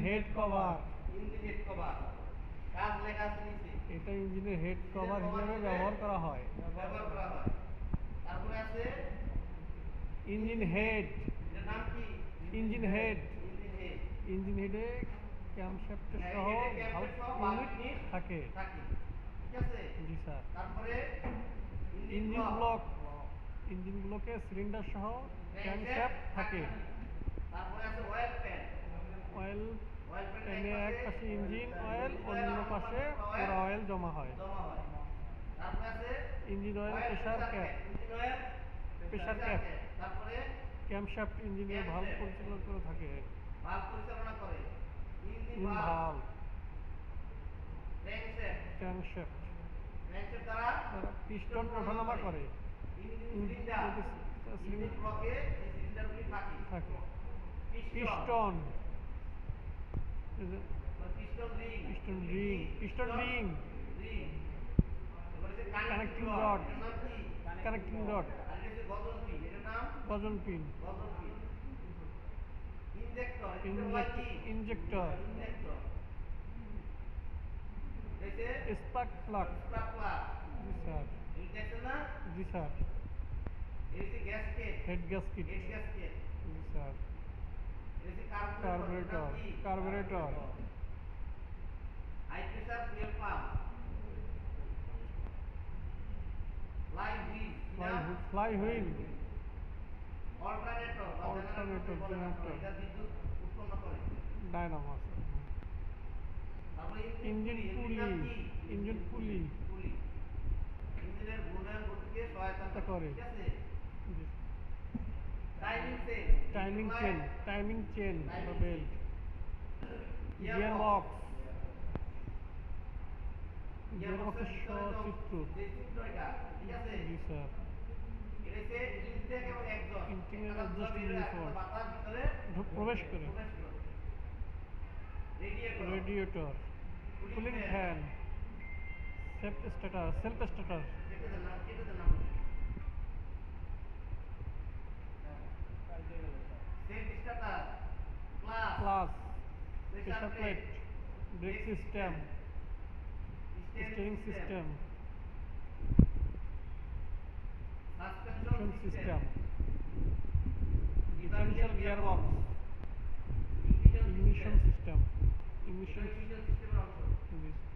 Head cover. Engine head cover কাজ লেখা আছে নিচে। এটা ইঞ্জিনের হেড কভার হিসেবে ব্যবহার করা হয়। তারপরে আছে ইঞ্জিন হেড। এটার নাম কি? Engine head. Engine head. Engine হেডে ক্যামশ্যাফট সহ ভালভ ইউনিট থাকে। ঠিক আছে? জি স্যার। তারপরে ইঞ্জিন ব্লক। ইঞ্জিন ব্লকে সিলিন্ডার সহ ক্যামশ্যাফট থাকে। তারপরে আছে অয়েল প্যান। অয়েল প্যানে এক পাশে ইঞ্জিন অয়েল, অন্য পাশে পোড়া অয়েল জমা হয়। তারপরে আছে engine oil pressure cap. Pressure cap. তারপরে ক্যামশ্যাফট ইঞ্জিনের ভালভ পরিচালনা করে থাকে। ভালভ পরিচালনা করে। Engine valve. ক্র্যাঙ্কশ্যাফট দ্বারা পিস্টন ওঠানামা করে। ইঞ্জিন ব্লকে এই সিলিন্ডারগুলি থাকে। Piston piston ring. Piston ring. Connecting rod. Connecting rod. Gudgeon pin. Injector. Spark plug. জি স্যার। জি স্যার। Head gasket. জি sir. Carburettor. Carburettor. High pressure fuel pump. Flywheel. Alternator generator. এটা বিদ্যুৎ উৎপন্ন করে। ডায়নামো। তারপরে ইঞ্জিন পুলি। Engine পুলি। ইঞ্জিনের ঘূর্ণায়ন গতিকে সহায়তা করে। ঠিক আছে? Timing chain. টাইমিং চেন বা বেল্ট। Gear box. গিয়ার বক্সের সচিত্র। ঠিক আছে? জি স্যার। এটাতে ইনটেক এবং এক্সজস্ট। ইনটেক এক্সজস্ট ইউনিফর্ম বাতাস ভিতরে প্রবেশ করে। Radiator. Cooling fan. Self starter. এটার নাম self starter, class, pressure plate, brake system, steering system, suspension system, differential gearbox, ignition system. সিস্টেমের অংশ।